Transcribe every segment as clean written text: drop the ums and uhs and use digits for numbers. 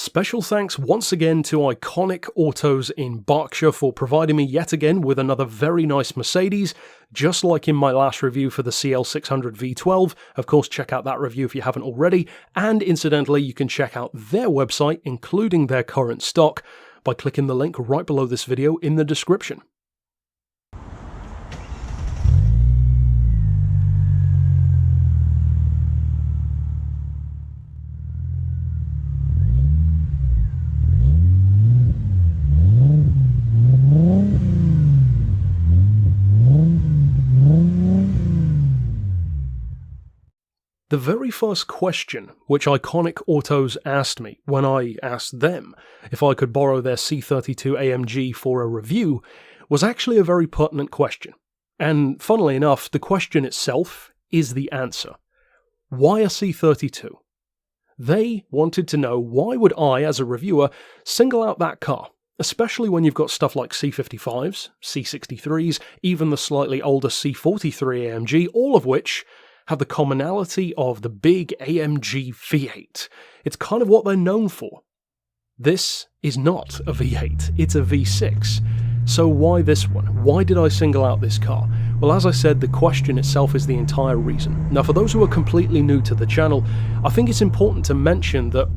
Special thanks once again to Iconic Autos in Berkshire for providing me yet again with another very nice Mercedes, just like in my last review for the CL600 V12. Of course, check out that review if you haven't already, and incidentally, you can check out their website, including their current stock, by clicking the link right below this video in the description. The very first question which Iconic Autos asked me when I asked them if I could borrow their C32 AMG for a review was actually a very pertinent question. And funnily enough, the question itself is the answer. Why a C32? They wanted to know why would I, as a reviewer, single out that car, especially when you've got stuff like C55s, C63s, even the slightly older C43 AMG, all of which have the commonality of the big AMG V8. It's kind of what they're known for. This is not a V8, it's a V6. So why this one? Why did I single out this car? Well, as I said, the question itself is the entire reason. Now, for those who are completely new to the channel, I think it's important to mention that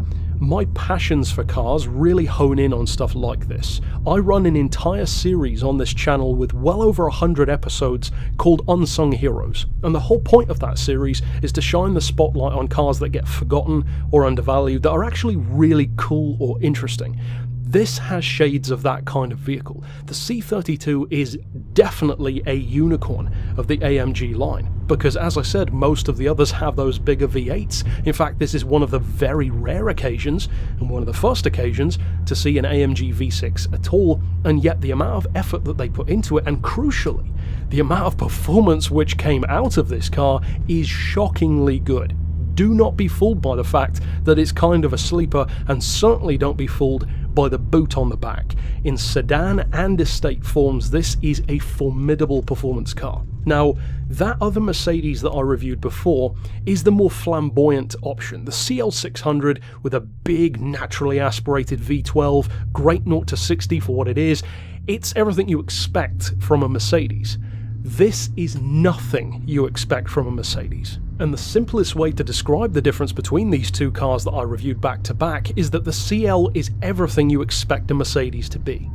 my passions for cars really hone in on stuff like this. I run an entire series on this channel with well over 100 episodes called Unsung Heroes, and the whole point of that series is to shine the spotlight on cars that get forgotten or undervalued that are actually really cool or interesting. This has shades of that kind of vehicle. The C32 is definitely a unicorn of the AMG line, because as I said, most of the others have those bigger V8s. In fact, this is one of the very rare occasions, and one of the first occasions, to see an AMG V6 at all, and yet the amount of effort that they put into it, and crucially, the amount of performance which came out of this car is shockingly good. Do not be fooled by the fact that it's kind of a sleeper, and certainly don't be fooled by the boot on the back. In sedan and estate forms, this is a formidable performance car. Now, that other Mercedes that I reviewed before is the more flamboyant option, the CL600 with a big naturally aspirated V12, great 0 to 60 for what it is. It's everything you expect from a Mercedes. This is nothing you expect from a Mercedes. And the simplest way to describe the difference between these two cars that I reviewed back to back is that the CL is everything you expect a Mercedes to be.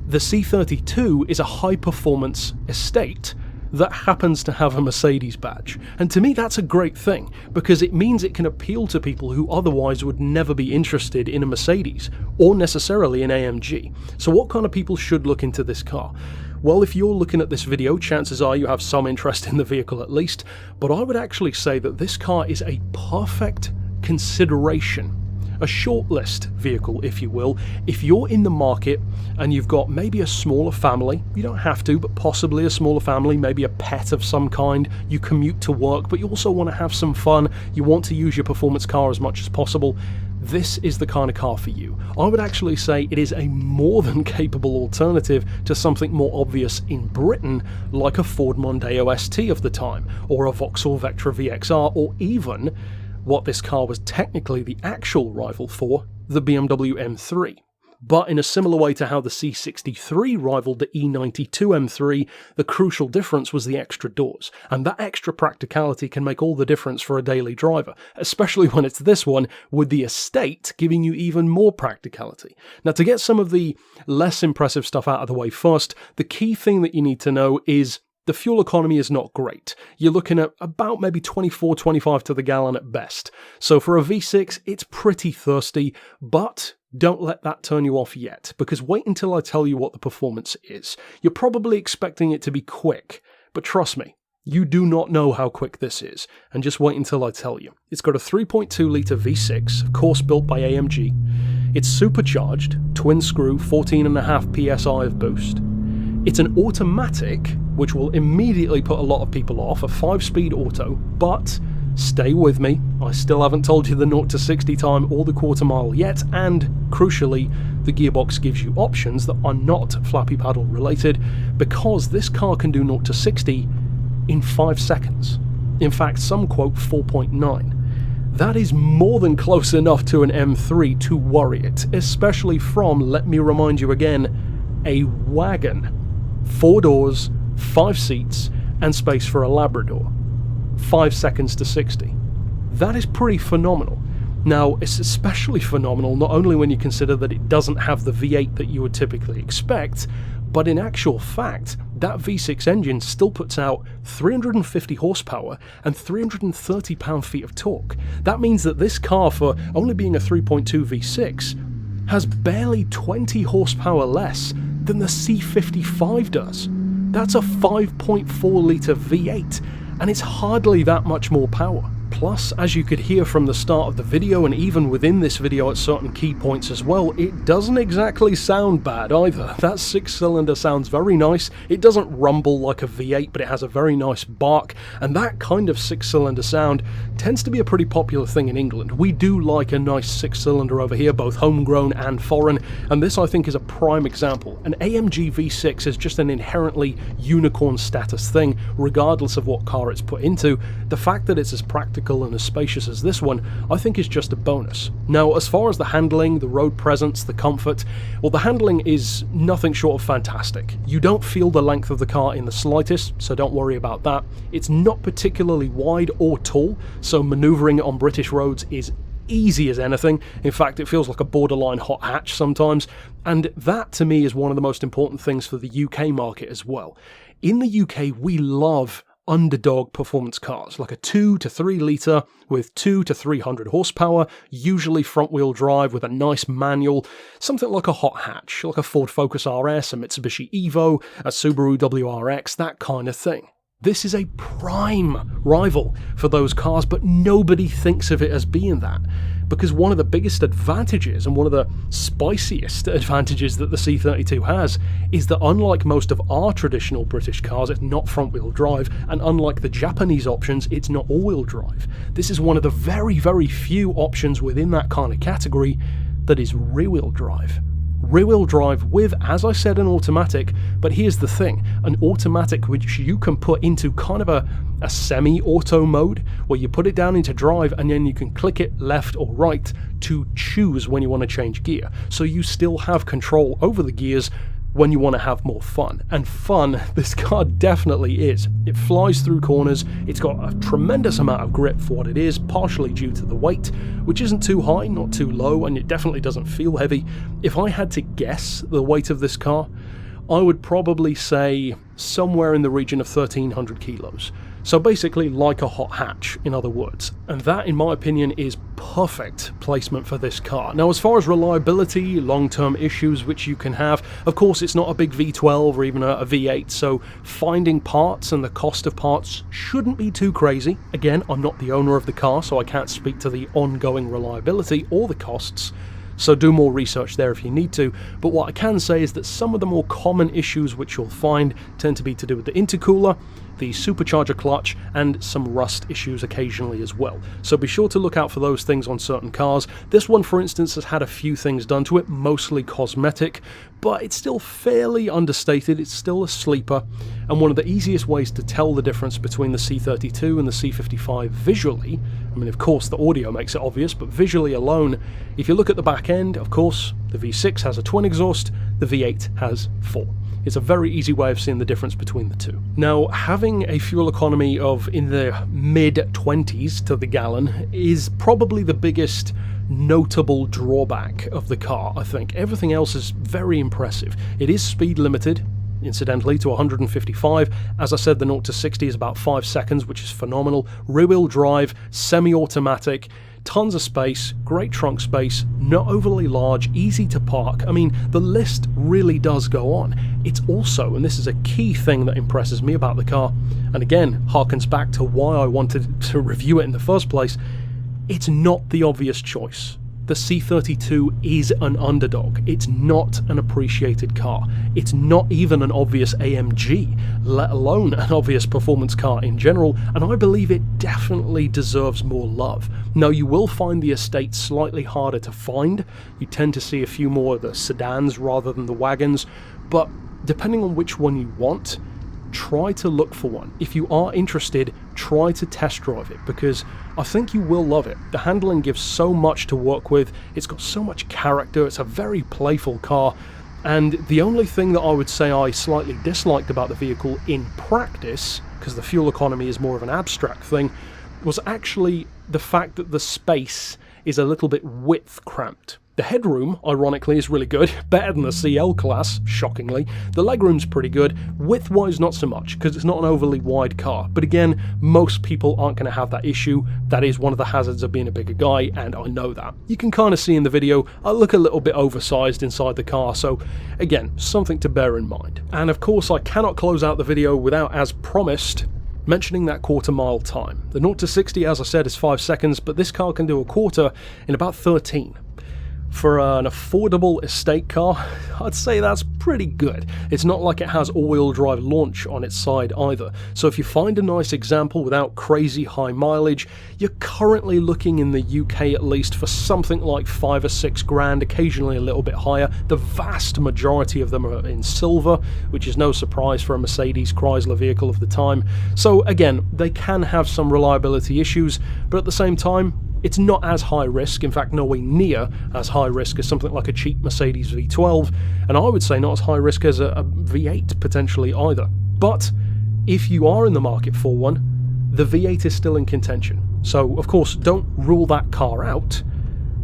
The C32 is a high-performance estate that happens to have a Mercedes badge. And to me that's a great thing, because it means it can appeal to people who otherwise would never be interested in a Mercedes, or necessarily an AMG. So what kind of people should look into this car? Well, if you're looking at this video, chances are you have some interest in the vehicle at least, but I would actually say that this car is a perfect consideration. A shortlist vehicle, if you will, if you're in the market and you've got maybe a smaller family, you don't have to, but possibly a smaller family, maybe a pet of some kind, you commute to work, but you also want to have some fun, you want to use your performance car as much as possible, this is the kind of car for you. I would actually say it is a more than capable alternative to something more obvious in Britain, like a Ford Mondeo ST of the time, or a Vauxhall Vectra VXR, or even what this car was technically the actual rival for, the BMW M3. But in a similar way to how the C63 rivaled the E92 M3, the crucial difference was the extra doors, and that extra practicality can make all the difference for a daily driver, especially when it's this one, with the estate giving you even more practicality. Now, to get some of the less impressive stuff out of the way first, the key thing that you need to know is the fuel economy is not great. You're looking at about maybe 24-25 to the gallon at best. So for a V6, it's pretty thirsty, but don't let that turn you off yet, because wait until I tell you what the performance is. You're probably expecting it to be quick, but trust me, you do not know how quick this is, and just wait until I tell you. It's got a 3.2 litre V6, of course built by AMG. It's supercharged, twin screw, 14.5 psi of boost. It's an automatic, which will immediately put a lot of people off, a 5-speed auto, but stay with me, I still haven't told you the 0 to 60 time or the quarter mile yet, and crucially, the gearbox gives you options that are not flappy paddle related, because this car can do 0 to 60 in 5 seconds. In fact, some quote 4.9. That is more than close enough to an M3 to worry it, especially from, let me remind you again, a wagon. 4 doors, 5 seats, and space for a Labrador. 5 seconds to 60. That is pretty phenomenal. Now, it's especially phenomenal not only when you consider that it doesn't have the V8 that you would typically expect, but in actual fact, that V6 engine still puts out 350 horsepower and 330 pound-feet of torque. That means that this car, for only being a 3.2 V6, has barely 20 horsepower less than the C55 does. That's a 5.4 litre V8, and it's hardly that much more power. Plus, as you could hear from the start of the video, and even within this video at certain key points as well, it doesn't exactly sound bad either. That 6-cylinder sounds very nice. It doesn't rumble like a V8, but it has a very nice bark, and that kind of 6-cylinder sound tends to be a pretty popular thing in England. We do like a nice 6-cylinder over here, both homegrown and foreign, and this I think is a prime example. An AMG V6 is just an inherently unicorn status thing, regardless of what car it's put into. The fact that it's as practical and as spacious as this one, I think is just a bonus. Now, as far as the handling, the road presence, the comfort, well, the handling is nothing short of fantastic. You don't feel the length of the car in the slightest, so don't worry about that. It's not particularly wide or tall, so maneuvering it on British roads is easy as anything. In fact, it feels like a borderline hot hatch sometimes, and that to me is one of the most important things for the UK market as well. In the UK, we love underdog performance cars, like a 2 to 3 litre with 200 to 300 horsepower, usually front-wheel drive with a nice manual, something like a hot hatch, like a Ford Focus RS, a Mitsubishi Evo, a Subaru WRX, that kind of thing. This is a prime rival for those cars, but nobody thinks of it as being that. Because one of the biggest advantages, and one of the spiciest advantages that the C32 has, is that unlike most of our traditional British cars, it's not front-wheel drive, and unlike the Japanese options, it's not all-wheel drive. This is one of the very, very few options within that kind of category that is rear-wheel drive. Rear-wheel drive with, as I said, an automatic, but here's the thing, an automatic which you can put into kind of a semi-auto mode, where you put it down into drive and then you can click it left or right to choose when you want to change gear. So you still have control over the gears when you want to have more fun. And fun, this car definitely is. It flies through corners, it's got a tremendous amount of grip for what it is, partially due to the weight, which isn't too high, not too low, and it definitely doesn't feel heavy. If I had to guess the weight of this car, I would probably say somewhere in the region of 1,300 kilos. So basically like a hot hatch, in other words. And that, in my opinion, is perfect placement for this car. Now, as far as reliability, long-term issues which you can have, of course it's not a big V12 or even a V8, so finding parts and the cost of parts shouldn't be too crazy. Again, I'm not the owner of the car, so I can't speak to the ongoing reliability or the costs, so do more research there if you need to. But what I can say is that some of the more common issues which you'll find tend to be to do with the intercooler, the supercharger clutch, and some rust issues occasionally as well. So be sure to look out for those things on certain cars. This one, for instance, has had a few things done to it, mostly cosmetic, but it's still fairly understated, it's still a sleeper, and one of the easiest ways to tell the difference between the C32 and the C55 visually, I mean, of course the audio makes it obvious, but visually alone, if you look at the back end, of course, the V6 has a twin exhaust, the V8 has 4. It's a very easy way of seeing the difference between the two. Now, having a fuel economy of in the mid-20s to the gallon is probably the biggest notable drawback of the car, I think. Everything else is very impressive. It is speed limited, incidentally, to 155. As I said, the 0 to 60 is about 5 seconds, which is phenomenal. Rear-wheel drive, semi-automatic, tons of space, great trunk space, not overly large, easy to park. I mean, the list really does go on. It's also, and this is a key thing that impresses me about the car, and again, harkens back to why I wanted to review it in the first place, it's not the obvious choice. The C32 is an underdog. It's not an appreciated car. It's not even an obvious AMG, let alone an obvious performance car in general, and I believe it definitely deserves more love. Now, you will find the Estate slightly harder to find. You tend to see a few more of the sedans rather than the wagons, but depending on which one you want, try to look for one. If you are interested, try to test drive it, because I think you will love it. The handling gives so much to work with, it's got so much character, it's a very playful car, and the only thing that I would say I slightly disliked about the vehicle in practice, because the fuel economy is more of an abstract thing, was actually the fact that the space is a little bit width cramped. The headroom, ironically, is really good, better than the CL class, shockingly. The legroom's pretty good, width-wise not so much, because it's not an overly wide car. But again, most people aren't going to have that issue. That is one of the hazards of being a bigger guy, and I know that. You can kind of see in the video, I look a little bit oversized inside the car, so again, something to bear in mind. And of course, I cannot close out the video without, as promised, mentioning that quarter-mile time. The 0 to 60, as I said, is 5 seconds, but this car can do a quarter in about 13. For an affordable estate car, I'd say that's pretty good. It's not like it has all-wheel drive launch on its side either, so if you find a nice example without crazy high mileage, you're currently looking in the UK at least for something like 5 or 6 grand, occasionally a little bit higher. The vast majority of them are in silver, which is no surprise for a Mercedes Chrysler vehicle of the time. So again, they can have some reliability issues, but at the same time, it's not as high risk, in fact nowhere near as high risk as something like a cheap Mercedes V12, and I would say not as high risk as a V8 potentially either. But if you are in the market for one, the V8 is still in contention. So of course, don't rule that car out,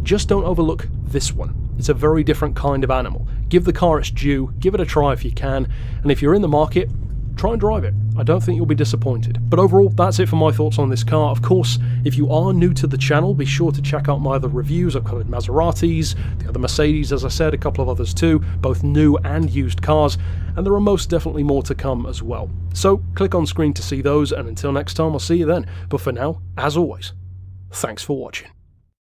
just don't overlook this one. It's a very different kind of animal. Give the car its due, give it a try if you can, and if you're in the market, try and drive it. I don't think you'll be disappointed. But overall, that's it for my thoughts on this car. Of course, if you are new to the channel, be sure to check out my other reviews. I've covered Maseratis, the other Mercedes, as I said, a couple of others too, both new and used cars, and there are most definitely more to come as well. So click on screen to see those, and until next time, I'll see you then. But for now, as always, thanks for watching.